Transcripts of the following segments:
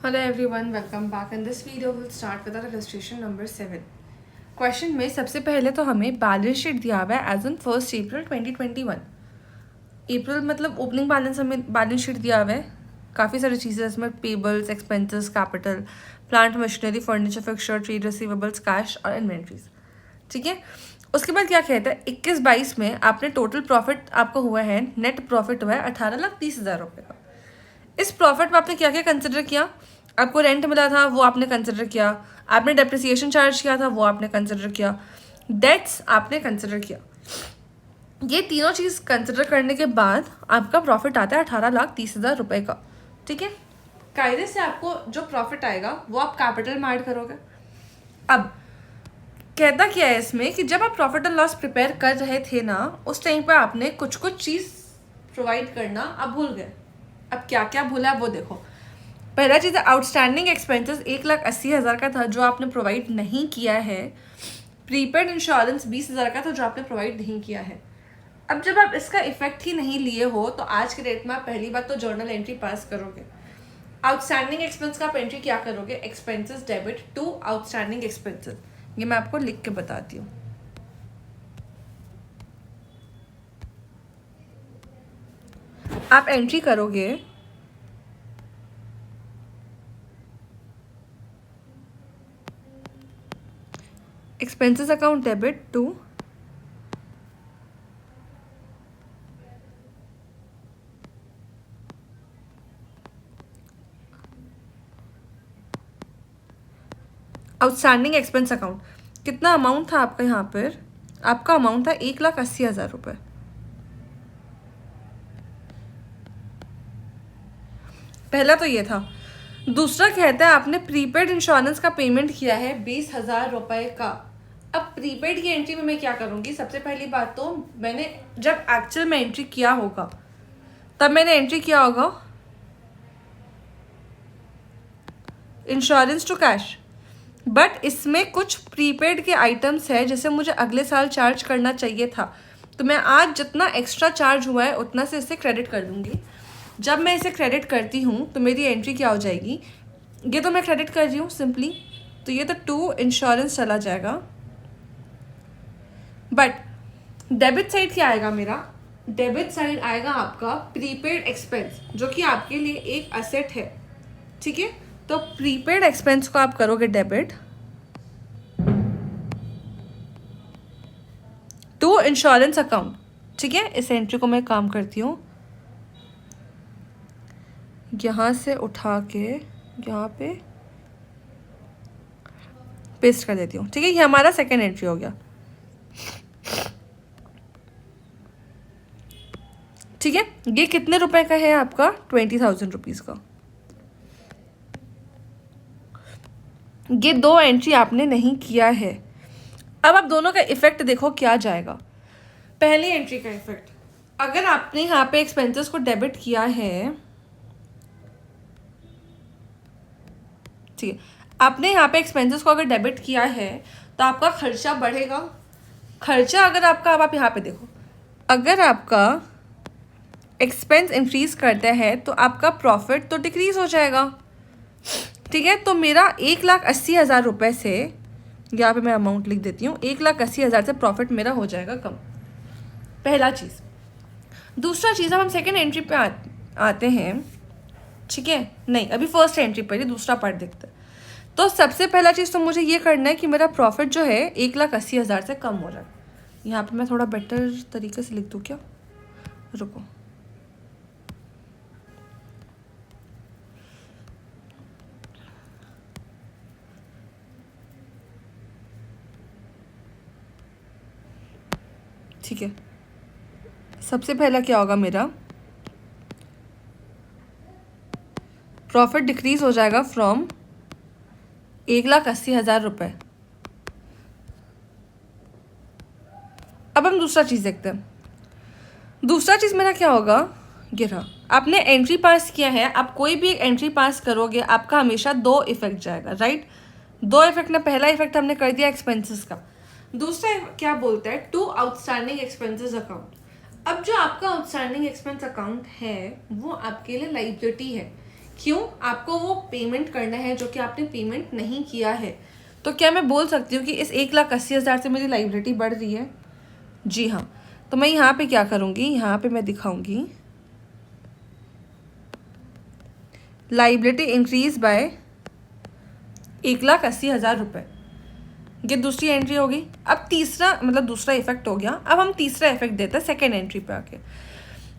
Hello everyone, welcome back. In this video, we'll start with our illustration number 7. Question में सबसे पहले तो हमें बैलेंस शीट दिया हुआ है एज ऑन 1 अप्रैल 2021. अप्रैल मतलब ओपनिंग बैलेंस हमें बैलेंस शीट दिया हुआ है. काफ़ी सारी चीज़ें इसमें payables, expenses, capital, plant machinery, furniture, fixture, trade receivables, cash और इन्वेंट्रीज. ठीक है. उसके बाद क्या कहता है 21-22 में आपने टोटल प्रॉफिट आपको हुआ है, नेट प्रॉफिट हुआ है 18,30,000 रुपये का. इस प्रॉफिट में आपने क्या क्या कंसिडर किया? आपको रेंट मिला था वो आपने कंसिडर किया, आपने डेप्रिसिएशन चार्ज किया था वो आपने कंसिडर किया, डेट्स आपने कंसिडर किया. ये तीनों चीज़ कंसिडर करने के बाद आपका प्रॉफिट आता है 18,30,000 रुपये का. ठीक है. कायदे से आपको जो प्रॉफिट आएगा वो आप कैपिटल में ऐड करोगे. अब कहता क्या है इसमें कि जब आप प्रॉफिट एंड लॉस प्रिपेयर कर रहे थे ना, उस टाइम पे आपने कुछ कुछ चीज़ प्रोवाइड करना आप भूल गए. अब क्या क्या भूला वो देखो. पहला चीज़ है आउटस्टैंडिंग एक्सपेंसेस 1,80,000 का था जो आपने प्रोवाइड नहीं किया है. प्रीपेड इंश्योरेंस 20,000 का था जो आपने प्रोवाइड नहीं किया है. अब जब आप इसका इफेक्ट ही नहीं लिए हो तो आज के डेट में आप पहली बात तो जर्नल एंट्री पास करोगे. आउटस्टैंडिंग एक्सपेंस का आप एंट्री क्या करोगे? Expenses debit to outstanding expenses. ये मैं आपको लिख के बताती हूँ. आप एंट्री करोगे expenses account debit to outstanding expense account. कितना अमाउंट था आपका यहाँ पर? आपका अमाउंट था 1,80,000 रुपये. पहला तो ये था. दूसरा कहता है आपने प्रीपेड इंश्योरेंस का पेमेंट किया है 20,000 रुपये का. अब प्रीपेड की एंट्री में मैं क्या करूँगी? सबसे पहली बात तो मैंने जब एक्चुअल में एंट्री किया होगा तब मैंने एंट्री किया होगा इंश्योरेंस टू कैश. बट इसमें कुछ प्रीपेड के आइटम्स है जैसे मुझे अगले साल चार्ज करना चाहिए था, तो मैं आज जितना एक्स्ट्रा चार्ज हुआ है उतना से इसे क्रेडिट कर दूंगी. जब मैं इसे क्रेडिट करती हूँ तो मेरी एंट्री क्या हो जाएगी? ये तो मैं क्रेडिट कर रही हूँ सिंपली, तो ये तो टू इंश्योरेंस चला जाएगा. बट डेबिट साइड क्या आएगा मेरा? डेबिट साइड आएगा आपका प्रीपेड एक्सपेंस जो कि आपके लिए एक असेट है. ठीक है. तो प्रीपेड एक्सपेंस को आप करोगे डेबिट टू इंश्योरेंस अकाउंट. ठीक है. इस एंट्री को मैं काम करती हूँ, यहाँ से उठा के यहाँ पे पेस्ट कर देती हूँ. ठीक है. ये हमारा सेकेंड एंट्री हो गया. ठीक है. ये कितने रुपए का है आपका? 20,000 रुपीज़ का. ये दो एंट्री आपने नहीं किया है. अब आप दोनों का इफेक्ट देखो क्या जाएगा. पहली एंट्री का इफेक्ट, अगर आपने यहाँ पे एक्सपेंसेस को डेबिट किया है, ठीक है, आपने यहाँ पे एक्सपेंसेस को अगर डेबिट किया है तो आपका खर्चा बढ़ेगा. खर्चा अगर आपका, अब आप यहाँ पे देखो, अगर आपका एक्सपेंस इंक्रीज करता है तो आपका प्रॉफिट तो डिक्रीज हो जाएगा. ठीक है. तो मेरा 1,80,000 रुपये से, यहाँ पे मैं अमाउंट लिख देती हूँ, 1,80,000 से प्रॉफिट मेरा हो जाएगा कम. पहला चीज़. दूसरा चीज़, अब हम सेकेंड एंट्री पे आते हैं. ठीक है. नहीं, अभी फर्स्ट एंट्री पर ही दूसरा पार्ट देखते हैं. तो सबसे पहला चीज़ तो मुझे ये करना है कि मेरा प्रॉफिट जो है 1,80,000 से कम हो जाए. यहाँ पे मैं थोड़ा बेटर तरीके से लिख दूँ क्या? रुको. ठीक है. सबसे पहला क्या होगा मेरा? प्रॉफिट डिक्रीज हो जाएगा फ्रॉम 1,80,000 रुपये. अब हम दूसरा चीज़ देखते हैं. दूसरा चीज़ मेरा क्या होगा? ये रहा. आपने एंट्री पास किया है. आप कोई भी एक एंट्री पास करोगे आपका हमेशा दो इफेक्ट जाएगा. राइट. दो इफेक्ट में पहला इफेक्ट हमने कर दिया एक्सपेंसेस का. दूसरा क्या बोलता है? To outstanding expenses account. अब जो आपका आउटस्टैंडिंग एक्सपेंस अकाउंट है वो आपके लिए लाइबिलिटी है. क्यों? आपको वो पेमेंट करना है जो कि आपने पेमेंट नहीं किया है। तो क्या मैं बोल सकती हूँ कि इस 1,80,000 से मेरी लायबिलिटी बढ़ रही है? जी हाँ। तो मैं यहाँ पे क्या करूँगी, यहाँ पे मैं दिखाऊंगी लायबिलिटी इंक्रीज बाय 1,80,000 रुपये। ये दूसरी एंट्री होगी। अब तीसरा मतलब दूसरा इफेक्ट हो गया। अब हम तीसरा इफेक्ट देते हैं सेकेंड एंट्री पे आके।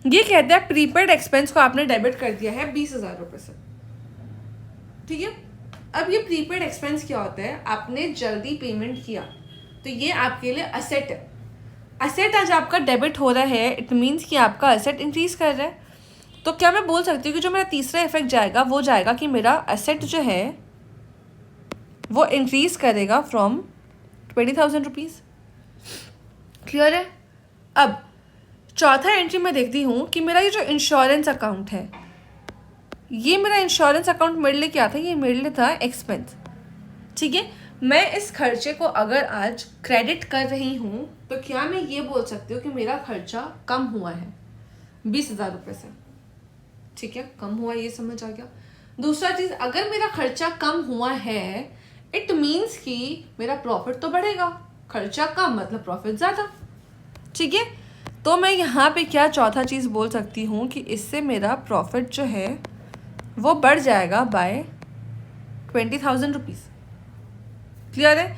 ये कहते हैं प्रीपेड एक्सपेंस को आपने डेबिट कर दिया है 20,000 रुपये से, ठीक है। अब ये प्रीपेड एक्सपेंस क्या होता है? आपने जल्दी पेमेंट किया तो ये आपके लिए असेट है। असेट आज आपका डेबिट हो रहा है, इट मीन्स कि आपका असेट इंक्रीज कर रहा है। तो क्या मैं बोल सकती हूँ कि जो मेरा तीसरा इफेक्ट जाएगा वो जाएगा कि मेरा असेट जो है वो इंक्रीज करेगा फ्रॉम 20,000 रुपीज़। क्लियर है? अब चौथा एंट्री में देखती हूँ कि मेरा ये जो इंश्योरेंस अकाउंट है, ये मेरा इंश्योरेंस अकाउंट मेरे लिए क्या था? ये मेरे लिए था एक्सपेंस, ठीक है। मैं इस खर्चे को अगर आज क्रेडिट कर रही हूँ तो क्या मैं ये बोल सकती हूँ कि मेरा खर्चा कम हुआ है 20,000 रुपये से? ठीक है, कम हुआ, ये समझ आ गया। दूसरा चीज़, अगर मेरा खर्चा कम हुआ है इट मीन्स कि मेरा प्रॉफिट तो बढ़ेगा। खर्चा कम मतलब प्रॉफिट ज़्यादा, ठीक है। तो मैं यहाँ पे क्या चौथा चीज़ बोल सकती हूँ कि इससे मेरा प्रॉफिट जो है वो बढ़ जाएगा बाय 20,000 रुपीज़। क्लियर है?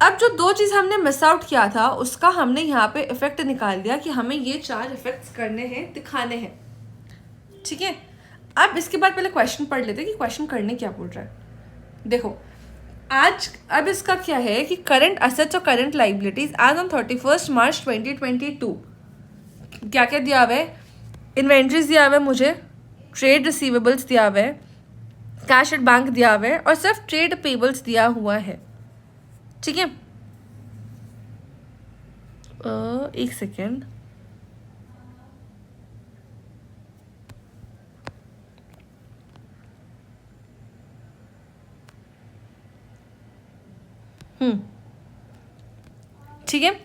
अब जो दो चीज़ हमने मिस आउट किया था उसका हमने यहाँ पे इफेक्ट निकाल दिया कि हमें ये 4 इफेक्ट्स करने हैं, दिखाने हैं, ठीक है। अब इसके बाद पहले क्वेश्चन पढ़ लेते हैं कि क्वेश्चन करने क्या बोल रहा है। देखो आज अब इसका क्या है कि करंट असेट्स और current liabilities as on 31 March 2022 क्या क्या दिया हुआ है? इन्वेंट्रीज दिया हुआ है मुझे, ट्रेड रिसीवेबल्स दिया हुआ है, कैश एट बैंक दिया हुआ है और सिर्फ ट्रेड पेबल्स दिया हुआ है, ठीक है। एक सेकेंड, ठीक है।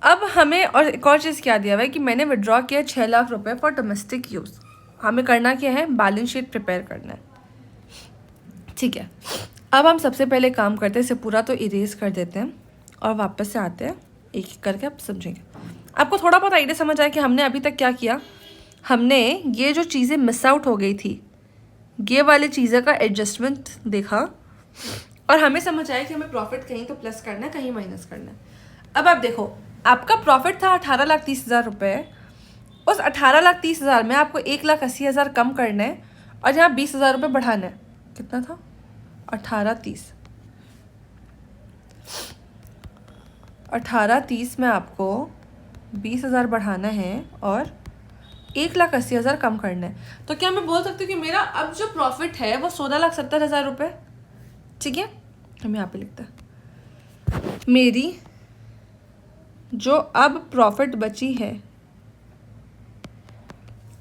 अब हमें और एक और चीज़ क्या दिया हुआ है कि मैंने विड्रॉ किया 6 लाख रुपए फॉर डोमेस्टिक यूज़। हमें करना क्या है? बैलेंस शीट प्रिपेयर करना है, ठीक है। अब हम सबसे पहले काम करते हैं, इसे पूरा तो इरेज कर देते हैं और वापस से आते हैं, एक एक करके आप समझेंगे। आपको थोड़ा बहुत आइडिया समझ आया कि हमने अभी तक क्या किया। हमने ये जो चीज़ें मिस आउट हो गई थी, ये वाली चीज़ें का एडजस्टमेंट देखा और हमें समझ आया कि हमें प्रॉफिट कहीं तो प्लस करना है, कहीं माइनस करना है। अब आप देखो, आपका प्रॉफिट था 18,30,000 रुपये। उस 18,30,000 में आपको 1,80,000 कम करना है और यहाँ 20,000 रुपये बढ़ाना है। कितना था? 18,30। 18,30 में आपको 20,000 बढ़ाना है और 1,80,000 कम करना है। तो क्या मैं बोल सकती हूँ कि मेरा अब जो प्रॉफिट है वो 16,70,000 रुपये, ठीक है। हम यहाँ पे लिखते हैं मेरी जो अब प्रॉफिट बची है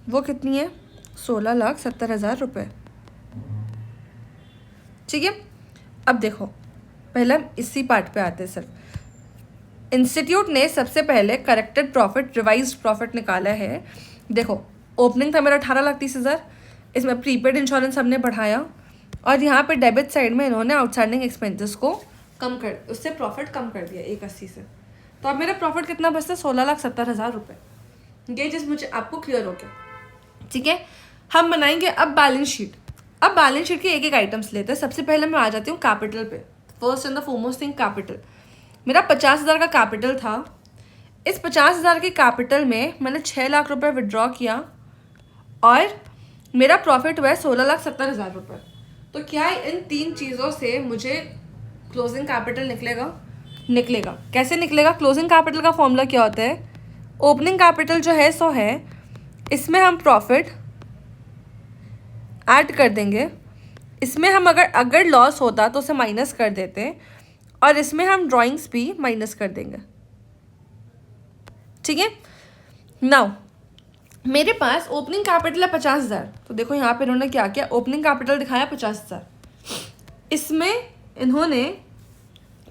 वो कितनी है? 16,70,000 रुपये, ठीक है। अब देखो पहले हम इसी पार्ट पे आते हैं। सिर्फ इंस्टीट्यूट ने सबसे पहले करेक्टेड प्रॉफिट, रिवाइज्ड प्रॉफिट निकाला है। देखो ओपनिंग था मेरा 18,30,000, इसमें प्रीपेड इंश्योरेंस हमने बढ़ाया और यहाँ पे डेबिट साइड में इन्होंने आउटस्टैंडिंग एक्सपेंसेस को कम कर, उससे प्रॉफिट कम कर दिया 1,80 से। तो अब मेरा प्रॉफिट कितना बचता है? 16,70,000 रुपये। ये चीज़ मुझे आपको क्लियर हो गया, ठीक है। हम बनाएंगे अब बैलेंस शीट। अब बैलेंस शीट के एक एक आइटम्स लेते हैं। सबसे पहले मैं आ जाती हूँ कैपिटल पे। First and the foremost thing capital. मेरा 50,000 का कैपिटल था। इस 50,000 के कैपिटल में मैंने 6 लाख रुपए विड्रॉ किया और मेरा प्रॉफिट हुआ है 16,70,000 रुपये। तो क्या इन 3 चीज़ों से मुझे क्लोजिंग कैपिटल निकलेगा? निकलेगा। कैसे निकलेगा? क्लोजिंग कैपिटल का फॉर्मूला क्या होता है? ओपनिंग कैपिटल जो है 100 है, इसमें हम प्रॉफिट ऐड कर देंगे, इसमें हम अगर लॉस होता तो उसे माइनस कर देते और इसमें हम ड्राइंग्स भी माइनस कर देंगे, ठीक है। नाउ मेरे पास ओपनिंग कैपिटल है 50,000। तो देखो यहाँ पे इन्होंने क्या किया, ओपनिंग कैपिटल दिखाया 50,000, इसमें इन्होंने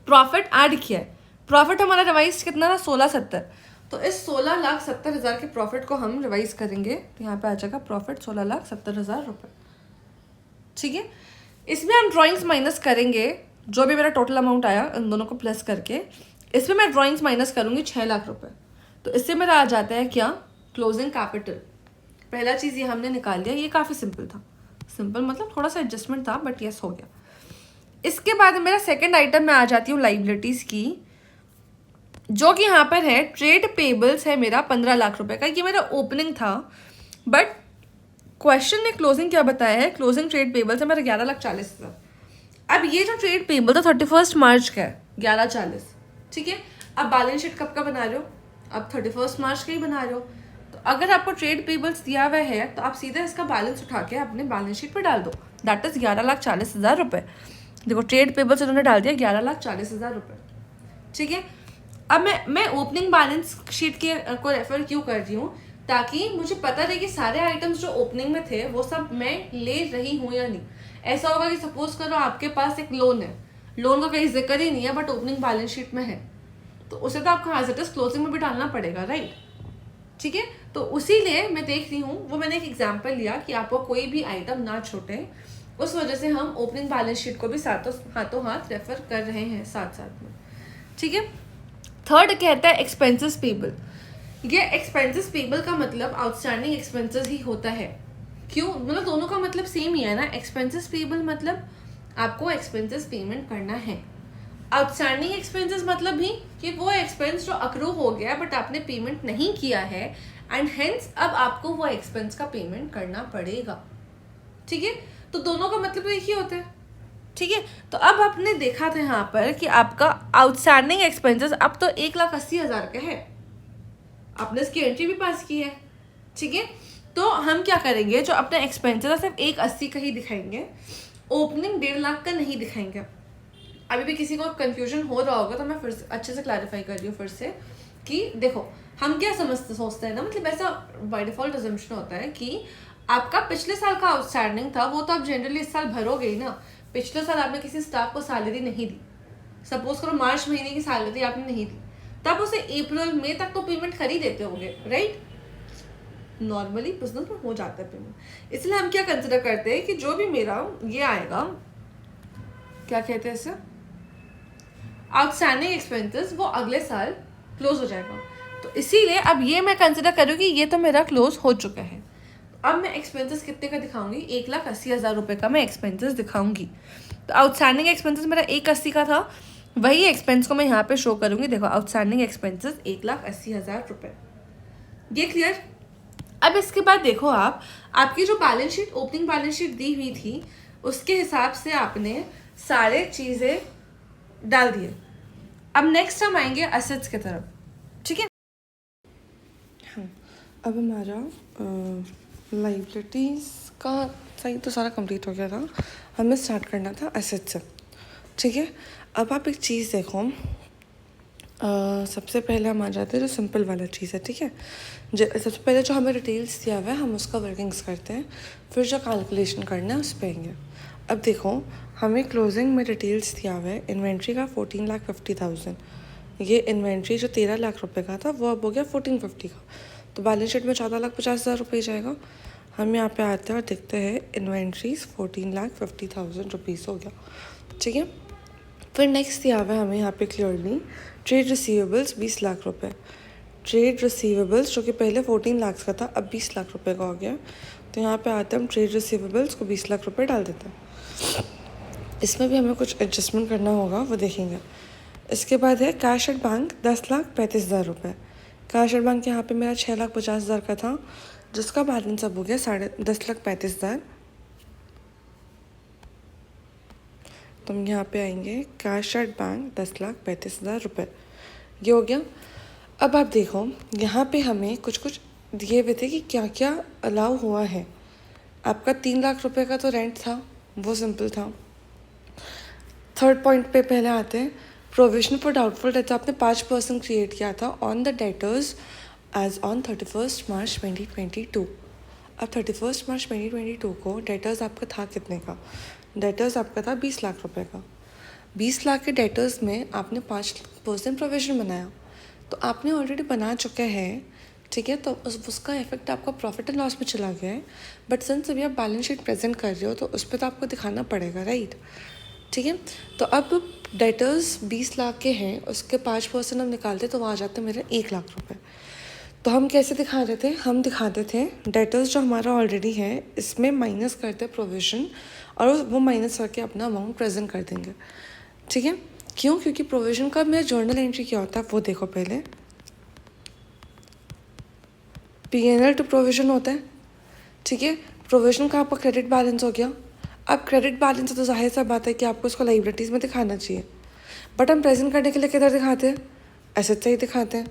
प्रॉफिट ऐड किया है। प्रॉफिट हमारा रिवाइज कितना था? 16,70। तो इस 16,70,000 के प्रॉफिट को हम रिवाइज करेंगे तो यहाँ पे आ जाएगा प्रॉफिट 16,70,000 रुपये। ठीक है। इसमें हम ड्राइंग्स माइनस करेंगे, जो भी मेरा टोटल अमाउंट आया इन दोनों को प्लस करके, इसमें मैं ड्राइंग्स माइनस करूँगी 6 लाख रुपए। तो इससे मेरा आ जाता है क्या, क्लोजिंग कैपिटल। पहला चीज़ ये हमने निकाल लिया, ये काफ़ी सिंपल था, सिंपल मतलब थोड़ा सा एडजस्टमेंट था बट यस हो गया। इसके बाद मेरा सेकंड आइटम में आ जाती हूँ लाइबिलिटीज़ की, जो कि यहाँ पर है ट्रेड पेबल्स है मेरा 15 लाख रुपए का। ये मेरा ओपनिंग था बट क्वेश्चन ने क्लोजिंग क्या बताया है, क्लोजिंग ट्रेड पेबल्स है मेरा 11,40,000। अब ये जो ट्रेड पेबल था 31 मार्च का है 11,40, ठीक है। अब बैलेंस शीट कब का बना रहे हो, अब 31 मार्च का ही बना रहे हो। तो अगर आपको ट्रेड पेबल्स दिया हुआ है तो आप सीधा इसका बैलेंस उठा के अपने बैलेंस शीट पर डाल दो, दैट इज 11,40,000 रुपये। देखो ट्रेड पेबल्स उन्होंने डाल दिया 11,40,000 रुपये, ठीक है। अब मैं ओपनिंग बैलेंस शीट के को रेफर क्यों कर रही हूँ, ताकि मुझे पता रहे कि सारे आइटम्स जो ओपनिंग में थे वो सब मैं ले रही हूँ या नहीं। ऐसा होगा कि सपोज करो आपके पास एक लोन है, लोन का कहीं जिक्र ही नहीं है बट ओपनिंग बैलेंस शीट में है, तो उसे तो आपको एज इट इज क्लोजिंग में भी डालना पड़ेगा, राइट, ठीक है। तो उसी लिए मैं देख रही हूँ, वो मैंने एक एग्जाम्पल लिया कि आपको कोई भी आइटम ना छूटे, उस वजह से हम ओपनिंग बैलेंस शीट को भी हाथों हाथ रेफर कर रहे हैं साथ साथ में, ठीक है। थर्ड कहता है एक्सपेंसेस पेबल। ये एक्सपेंसेस पेबल का मतलब आउटस्टैंडिंग एक्सपेंसेस ही होता है। क्यों, मतलब दोनों का मतलब सेम ही है ना। एक्सपेंसेस पेबल मतलब आपको एक्सपेंसेस पेमेंट करना है, आउटस्टैंडिंग एक्सपेंसेस मतलब भी कि वो एक्सपेंस जो अक्रू हो गया बट आपने पेमेंट नहीं किया है एंड हेंस अब आपको वो एक्सपेंस का पेमेंट करना पड़ेगा, ठीक है। तो दोनों का मतलब एक ही होता है, ठीक है। तो अब आपने देखा था यहाँ पर कि आपका आउटस्टैंडिंग एक्सपेंसेस अब तो 1,80,000 का है, आपने इसकी एंट्री भी पास की है, ठीक है। तो हम क्या करेंगे, जो अपने एक्सपेंसेस सिर्फ 1,80 का ही दिखाएंगे, ओपनिंग 1.5 लाख का नहीं दिखाएंगे। अभी भी किसी को कंफ्यूजन हो रहा होगा तो मैं फिर से अच्छे से क्लैरिफाई कर रही हूँ फिर से कि देखो हम क्या सोचते हैं ना, मतलब ऐसा बाय डिफॉल्ट अजम्पशन होता है कि आपका पिछले साल का आउटस्टैंडिंग था वो तो आप जनरली इस साल भरोगे ही ना। पिछले साल आपने किसी स्टाफ को सैलरी नहीं दी, सपोज करो मार्च महीने की सैलरी आपने नहीं दी, तब उसे अप्रैल मई तक तो पेमेंट कर ही देते होंगे, राइट। नॉर्मली बिजनेस में हो जाता है पेमेंट। इसलिए हम क्या कंसिडर करते हैं कि जो भी मेरा ये आएगा, क्या कहते हैं इसे, आउटस्टैंडिंग एक्सपेंसेस, वो अगले साल क्लोज हो जाएगा। तो इसीलिए अब ये मैं कंसिडर करूँगी ये तो मेरा क्लोज हो चुका है। अब मैं एक्सपेंसेस कितने का दिखाऊंगी, 1,80,000 रुपये का मैं एक्सपेंसेस दिखाऊंगी। तो आउटस्टैंडिंग एक्सपेंसेस मेरा 1,80 का था, वही एक्सपेंस को मैं यहाँ पे शो करूँगी। देखो आउटस्टैंडिंग एक्सपेंसेस 1,80,000 रुपये, ये क्लियर। अब इसके बाद देखो आपकी जो balance sheet, opening balance sheet दी हुई थी उसके हिसाब से आपने सारे चीज़ें डाल दिए। अब नेक्स्ट हम आएंगे असेट्स की तरफ, ठीक है। हाँ, अब हमारा लाइबिलिटीज़ का सही तो सारा कंप्लीट हो गया था, हमें स्टार्ट करना था असेट्स से, ठीक है। अब आप एक चीज़ देखो, सबसे पहले हम आ जाते हैं जो सिंपल वाला चीज़ है, ठीक है। सबसे पहले जो हमें डिटेल्स दिया हुआ है हम उसका वर्किंग्स करते हैं, फिर जो कैलकुलेशन करना है उस पर आएंगे। अब देखो हमें क्लोजिंग में डिटेल्स दिया हुआ है इन्वेंट्री का 14,50,000। ये इन्वेंट्री जो 13 लाख रुपए का था वो अब हो गया 1450 का, तो बैलेंस शीट में 14,50,000 रुपये जाएगा। हम यहाँ पे आते हैं और देखते हैं इन्वेंट्रीज 14,50,000 रुपीज़ हो गया, ठीक है। फिर नेक्स्ट दिया हुआ है हमें यहाँ पे क्लियरली ट्रेड रिसीवेबल्स 20 लाख रुपए। ट्रेड रिसीवेबल्स जो कि पहले 14 लाख का था अब 20 लाख रुपए का हो गया, तो यहाँ पे आते हैं हम ट्रेड रिसीवेबल्स को 20 लाख रुपए डाल देते हैं। इसमें भी हमें कुछ एडजस्टमेंट करना होगा, वो देखेंगे। इसके बाद है कैश एट बैंक 10,35,000 रुपये। कैश एट बैंक यहाँ पे मेरा 6,50,000 का था, जिसका बैलेंस अब हो गया 10,35,000। तो हम यहाँ पे आएंगे कैश एट बैंक 10,35,000 रुपये, ये हो गया। अब आप देखो यहाँ पे हमें कुछ कुछ दिए हुए थे कि क्या क्या अलाउ हुआ है। आपका 3 लाख रुपए का तो रेंट था, वो सिंपल था। थर्ड पॉइंट पे पहले आते हैं प्रोविजन फॉर डाउटफुल डेट्स। आपने 5% क्रिएट किया था on the debtors as on 31 March 2022। अब 31 मार्च 2022 को डेटर्स आपका था कितने का, डेटर्स आपका था 20 लाख रुपए का। 20 लाख के डेटर्स में आपने 5% प्रोविजन बनाया, तो आपने ऑलरेडी बना चुका है ठीक है, तो उसका इफेक्ट आपका प्रॉफिट एंड लॉस में चला गया है, बट सिंस अभी आप बैलेंस शीट प्रेजेंट कर रहे हो तो उस पर तो आपको दिखाना पड़ेगा, राइट। ठीक है, तो अब डेटर्स 20 लाख के हैं, उसके 5% हम निकालते तो वहाँ आ जाते मेरे 1 लाख रुपए। तो हम कैसे दिखा रहे थे, हम दिखाते थे डेटर्स जो हमारा ऑलरेडी है इसमें माइनस करते प्रोविजन, और वो माइनस करके अपना अमाउंट प्रेजेंट कर देंगे। ठीक है, क्यों? क्योंकि प्रोविजन का मेरा जर्नल एंट्री क्या होता है वो देखो पहले। P&L टू प्रोविजन होता है। ठीक है, प्रोविजन का आपका क्रेडिट बैलेंस हो गया। अब क्रेडिट बैलेंस तो जाहिर सा बात है कि आपको उसको लाइबिलिटीज़ में दिखाना चाहिए, बट हम प्रेजेंट करने के लिए किधर दिखाते हैं? एसेट साइड दिखाते हैं।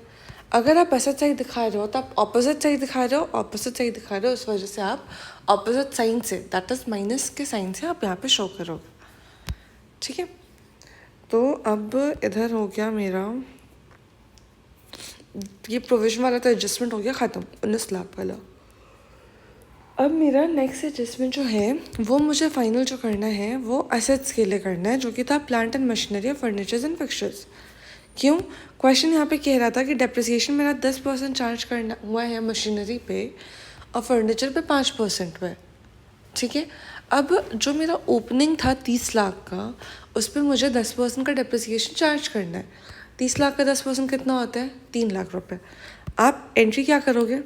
अगर आप एसेट साइड दिखा रहे हो तो आप ऑपोजिट साइड दिखा रहे हो, ऑपोजिट साइड दिखा रहे हो, इस वजह से आप ऑपोजिट साइन से, दैट इज माइनस के साइन से आप यहाँ पे शो करोगे। ठीक है, तो अब इधर हो गया मेरा ये प्रोविजन वाला, तो एडजस्टमेंट हो गया ख़त्म, 19 लाख वाला। अब मेरा नेक्स्ट एडजस्टमेंट जो है वो मुझे फाइनल जो करना है वो एसेट्स के लिए करना है, जो कि था plant and machinery, furnitures and fixtures. क्यों? क्वेश्चन यहाँ पे कह रहा था कि डेप्रिसिएशन मेरा 10% चार्ज करना हुआ है मशीनरी पे और फर्नीचर पे 5% पे। ठीक है, अब जो मेरा ओपनिंग था 30 लाख का, उस पर मुझे 10% का डेप्रिसिएशन चार्ज करना है। 30 लाख का 10% कितना होता है? 3 लाख रुपए। आप एंट्री क्या करोगे?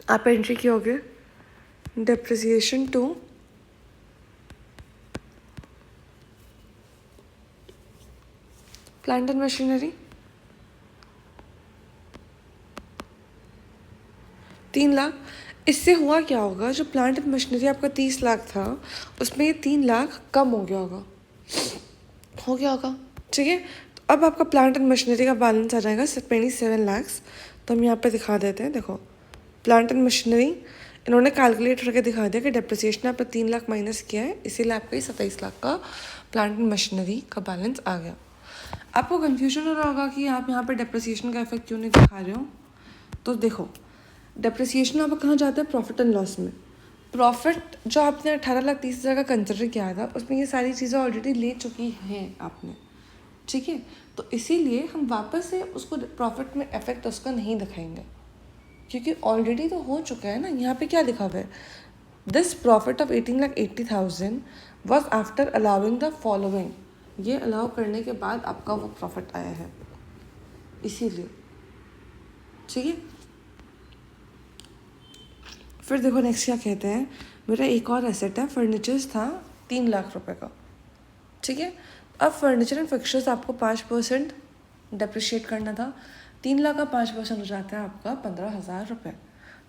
आप एंट्री कियोगे depreciation to plant and machinery 3 lakh. इससे हुआ क्या होगा, जो प्लांट एंड मशीनरी आपका 30 लाख था उसमें ये 3 लाख कम हो गया होगा, हो गया होगा। ठीक है, तो अब आपका प्लांट एंड मशीनरी का बैलेंस आ जाएगा 27 लाख। तो हम यहाँ पे दिखा देते हैं, देखो प्लांट एंड मशीनरी इन्होंने कैलकुलेट करके दिखा दिया कि डेप्रिसिएशन आपने 3 लाख माइनस किया है, इसीलिए आपका ये 27 लाख का प्लांट एंड मशीनरी का बैलेंस आ गया। आपको कन्फ्यूजन हो रहा होगा कि आप यहाँ पे डेप्रिसिएशन का इफेक्ट क्यों नहीं दिखा रहे हो, तो देखो डेप्रिसिएशन आपका कहाँ जाता है? प्रॉफिट एंड लॉस में। प्रॉफिट जो आपने 18,30,000 का कंसिडर किया था उसमें ये सारी चीज़ें ऑलरेडी ले चुकी हैं आपने। ठीक है, तो इसीलिए हम वापस से उसको प्रॉफिट में इफेक्ट उसका नहीं दिखाएंगे, क्योंकि ऑलरेडी तो हो चुका है ना। यहाँ पे क्या लिखा हुआ है? This profit of 18,80,000 was after allowing the following. ये अलाउ करने के बाद आपका वो प्रॉफिट आया है, इसीलिए। ठीक है, फिर देखो नेक्स्ट क्या कहते हैं, मेरा एक और एसेट है फर्नीचर्स था 3 लाख रुपए का। ठीक है, अब फर्नीचर एंड फिक्सचर्स आपको 5% डेप्रिशिएट करना था। 3 लाख का 5% हो जाता है आपका 15,000 रुपये।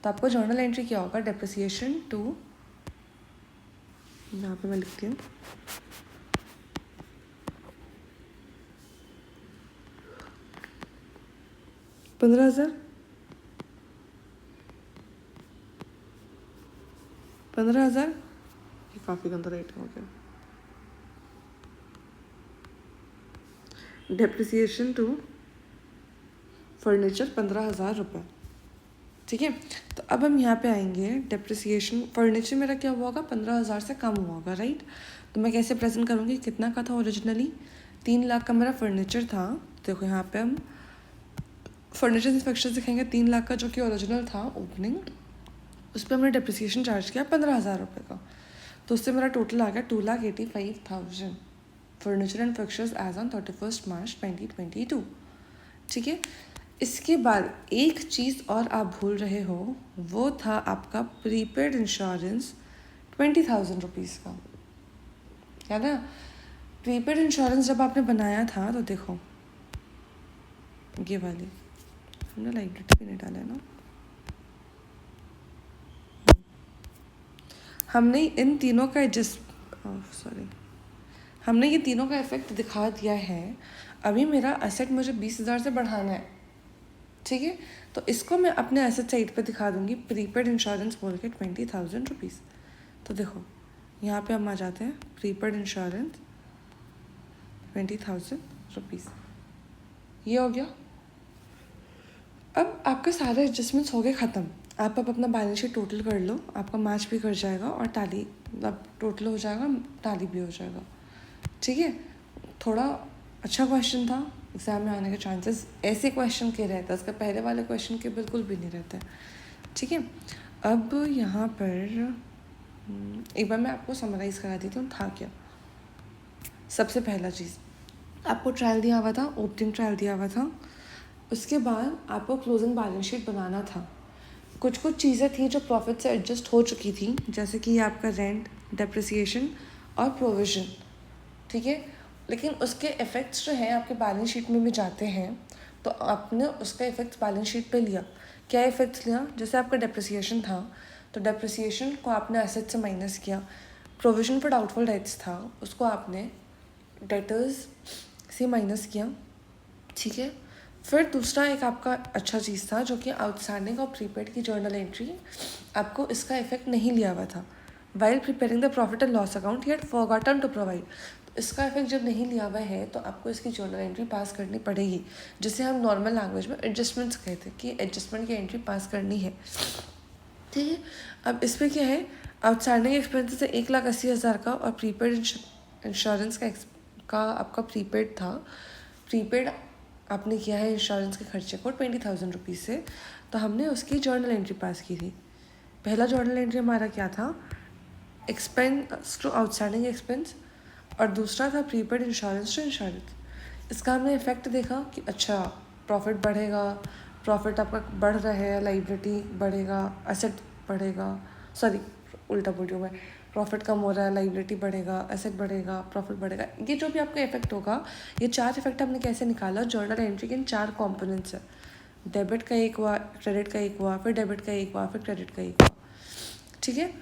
तो आपको जर्नल एंट्री क्या होगा? डेप्रिसिएशन टू, यहाँ पे मैं लिखती हूँ, $15,000, 15,000, ये काफ़ी गंदा रेट हो गया। डेप्रिसिएशन टू फर्नीचर 15,000 रुपये। ठीक है, तो अब हम यहाँ पे आएंगे, डेप्रिसिएशन फर्नीचर मेरा क्या हुआ होगा? 15,000 से कम हुआ होगा, राइट। तो मैं कैसे प्रेजेंट करूँगी? कितना का था ओरिजिनली? 3 लाख का मेरा फर्नीचर था। देखो यहाँ पे हम फर्नीचर एंड फिक्सचर्स दिखेंगे 3 लाख का, जो कि ओरिजिनल था ओपनिंग, उस पर हमने डेप्रिसिएशन चार्ज किया 15,000 रुपये का। तो उससे मेरा टोटल आ गया 2,85,000 furniture and fixtures as on 31 March 2022। ठीक है, इसके बाद एक चीज़ और आप भूल रहे हो, वो था आपका प्रीपेड इंश्योरेंस 20,000 रुपीज़ का। याद है? प्रीपेड इंश्योरेंस जब आपने बनाया था तो देखो ये वाली हमने लाइबिलिटी भी नहीं डाला है ना, हमने इन तीनों का हमने ये तीनों का इफेक्ट दिखा दिया है। अभी मेरा एसेट मुझे 20,000 से बढ़ाना है। ठीक है, तो इसको मैं अपने एसेट साइड पे दिखा दूंगी, प्रीपेड इंश्योरेंस बोल के 20,000 रुपीज़। तो देखो यहाँ पे हम आ जाते हैं, प्रीपेड इंश्योरेंस 20,000 रुपीज़, ये हो गया। अब आपके सारे एडजस्टमेंट्स हो गए ख़त्म। आप अब अपना बैलेंस शीट टोटल कर लो, आपका मैच भी कर जाएगा और टैली, अब टोटल हो जाएगा, टैली भी हो जाएगा। ठीक है, थोड़ा अच्छा क्वेश्चन था, एग्ज़ाम में आने के चांसेस ऐसे क्वेश्चन के रहते हैं, उसके पहले वाले क्वेश्चन के बिल्कुल भी नहीं रहते। ठीक है, अब यहाँ पर एक बार मैं आपको समराइज़ करा देती हूँ था क्या। सबसे पहला चीज़, आपको ट्रायल दिया हुआ था, ओपनिंग ट्रायल दिया हुआ था, उसके बाद आपको क्लोजिंग बैलेंस शीट बनाना था। कुछ चीज़ें थी जो प्रॉफिट से एडजस्ट हो चुकी थी, जैसे कि आपका रेंट, डेप्रिसिएशन और प्रोविज़न। ठीक है, लेकिन उसके इफ़ेक्ट्स जो हैं आपके बैलेंस शीट में भी जाते हैं, तो आपने उसका इफ़ेक्ट्स बैलेंस शीट पे लिया। क्या इफ़ेक्ट्स लिया? जैसे आपका डेप्रिसिएशन था, तो डेप्रिसिएशन को आपने एसेट से माइनस किया। प्रोविज़न फॉर डाउटफुल डेट्स था, उसको आपने डेटर्स से माइनस किया। ठीक है, फिर दूसरा एक आपका अच्छा चीज़ था जो कि आउटस्टैंडिंग और प्रीपेड की जर्नल एंट्री, आपको इसका इफेक्ट नहीं लिया हुआ था। While preparing the profit and loss account he had forgotten to provide. तो इसका इफेक्ट जब नहीं लिया हुआ है तो आपको इसकी जर्नल एंट्री पास करनी पड़ेगी, जिसे हम नॉर्मल लैंग्वेज में एडजस्टमेंट्स कहते हैं कि एडजस्टमेंट की एंट्री पास करनी है। ठीक है, अब इस पर क्या है, आउटस्टैंडिंग एक्सपेंसेस है 1,80,000 का, और प्रीपेड इंश्योरेंस का आपका प्रीपेड था। प्रीपेड आपने किया है इंश्योरेंस के खर्चे को 20,000 रुपीज़ से, तो हमने उसकी जर्नल एंट्री पास की थी। पहला जर्नल एंट्री हमारा क्या था, एक्सपेंस टू आउटस्टैंडिंग एक्सपेंस, और दूसरा था प्रीपेड इंश्योरेंस टू इंश्योरेंस। इसका हमने इफेक्ट देखा कि अच्छा प्रॉफिट बढ़ेगा, प्रॉफिट आपका बढ़ रहा है, लाइबिलिटी बढ़ेगा, एसेट बढ़ेगा, सॉरी उल्टा बोल रही हूँ मैं, प्रॉफिट कम हो रहा है, लाइबिलिटी बढ़ेगा, एसेट बढ़ेगा, प्रॉफिट बढ़ेगा। ये जो भी आपका इफेक्ट होगा, ये 4 इफेक्ट हमने कैसे निकाला, जर्नल एंट्री के इन 4 कॉम्पोनेंट्स है। डेबिट का एक हुआ, क्रेडिट का एक हुआ, फिर डेबिट का एक हुआ, फिर क्रेडिट का एक हुआ। ठीक है,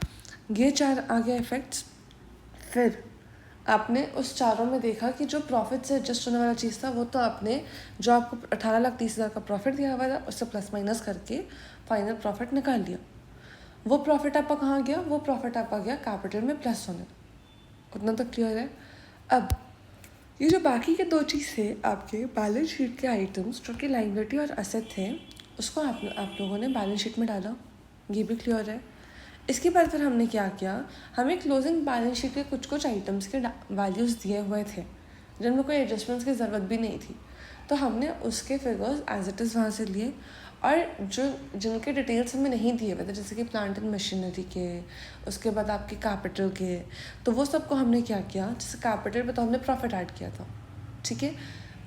ये 4 आ गया इफेक्ट्स। फिर आपने उस चारों में देखा कि जो प्रॉफिट से एडजस्ट होने वाला चीज़ था वो तो आपने, जो आपको 18,30,000 का प्रॉफिट दिया हुआ था उससे प्लस माइनस करके फाइनल प्रॉफिट निकाल लिया। वो प्रॉफिट आपका कहाँ गया, वो प्रॉफिट आपका गया कैपिटल में प्लस होने। उतना तो क्लियर है। अब ये जो बाकी के 2 चीज़ थे आपके बैलेंस शीट के आइटम्स, जो कि लाइबिलिटी और एसेट थे, उसको आप लोगों ने बैलेंस शीट में डाला, ये भी क्लियर है। इसके बाद फिर हमने क्या किया, हमें क्लोजिंग बैलेंस शीट के कुछ आइटम्स के वैल्यूज़ दिए हुए थे जिनमें कोई एडजस्टमेंट्स की ज़रूरत भी नहीं थी, तो हमने उसके फिगर्स एज इट इज़ वहाँ से लिए। और जो जिनके डिटेल्स हमें नहीं दिए हुए थे, जैसे कि प्लांट एंड मशीनरी के, उसके बाद आपके कैपिटल के, तो वो सबको हमने क्या किया, जैसे कैपिटल पे तो हमने प्रॉफिट ऐड किया था। ठीक है,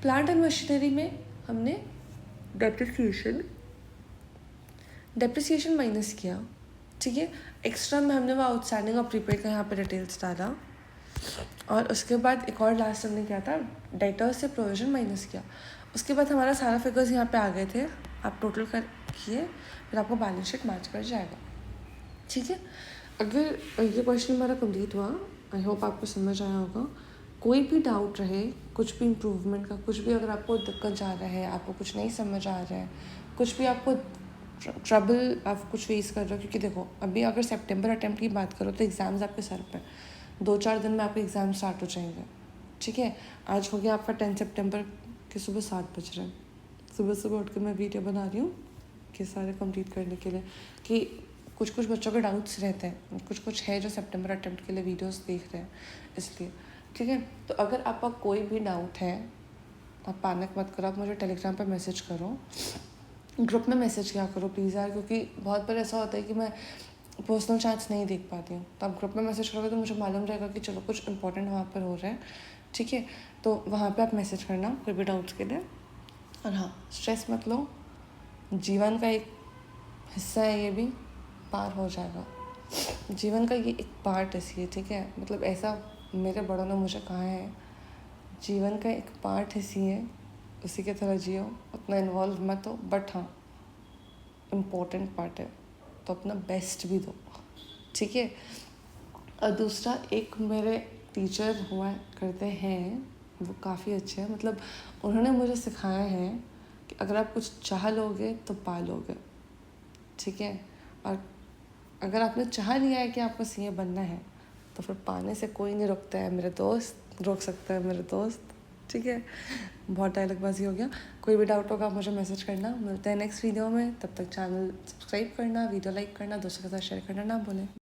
प्लांट एंड मशीनरी में हमने डेप्रिसिएशन माइनस किया। ठीक है, एक्स्ट्रा में हमने वो आउटस्टैंडिंग और प्रीपेड का यहाँ पे डिटेल्स डाला, और उसके बाद एक और लास्ट हमने क्या था, डेटर्स से प्रोविजन माइनस किया। उसके बाद हमारा सारा फिगर्स यहाँ पे आ गए थे, आप टोटल कर किए, फिर आपको बैलेंस शीट मैच कर जाएगा। ठीक है, अगर ये क्वेश्चन हमारा कंप्लीट हुआ, आई होप आपको समझ आया होगा। कोई भी डाउट रहे, कुछ भी इम्प्रूवमेंट का, कुछ भी अगर आपको दिक्कत जा रहा है, आपको कुछ नहीं समझ आ रहा है, कुछ भी आपको ट्रबल आप कुछ फेस कर रहे हो, क्योंकि देखो अभी अगर सितंबर अटेम्प्ट की बात करो तो एग्ज़ाम्स आपके सर पे 2-4 दिन में आपके एग्ज़ाम स्टार्ट हो जाएंगे। ठीक है, आज हो गया आपका 10 सितंबर के सुबह 7 बज रहे हैं। सुबह सुबह उठ के मैं वीडियो बना रही हूँ कि सारे कंप्लीट करने के लिए, कि कुछ बच्चों के डाउट्स रहते हैं, कुछ है जो सितंबर अटेम्प्ट के लिए वीडियोस देख रहे हैं, इसलिए। ठीक है, तो अगर आपका कोई भी डाउट है, आप पैनिक मत करो, आप मुझे टेलीग्राम पर मैसेज करो, ग्रुप में मैसेज किया करो प्लीज़ यार, क्योंकि बहुत बार ऐसा होता है कि मैं पर्सनल चैट्स नहीं देख पाती हूँ। तो आप ग्रुप में मैसेज करोगे तो मुझे मालूम रहेगा कि चलो कुछ इंपॉर्टेंट वहाँ पर हो रहा है। ठीक है, तो वहाँ पे आप मैसेज करना कोई भी डाउट्स के लिए। और हाँ, स्ट्रेस मत लो, जीवन का एक हिस्सा है, ये भी पार हो जाएगा। जीवन का ये एक पार्ट है, ठीक है, मतलब ऐसा मेरे बड़ों ने मुझे कहा है, जीवन का एक पार्ट है, उसी की तरह जियो, उतना इन्वॉल्व मत हो, बट हाँ इम्पोर्टेंट पार्ट है, तो अपना बेस्ट भी दो। ठीक है, और दूसरा, एक मेरे टीचर हुआ करते हैं, वो काफ़ी अच्छे हैं, मतलब उन्होंने मुझे सिखाया है कि अगर आप कुछ चाह लोगे तो पा लोगे। ठीक है, और अगर आपने चाह लिया है कि आपको सीए बनना है तो फिर पाने से कोई नहीं रोकता है मेरे दोस्त, रोक सकता है मेरे दोस्त। ठीक है, बहुत डायलॉगबाजी हो गया। कोई भी डाउट होगा मुझे मैसेज करना। मिलते हैं नेक्स्ट वीडियो में, तब तक चैनल सब्सक्राइब करना, वीडियो लाइक करना, दोस्तों के साथ शेयर करना ना भूलें।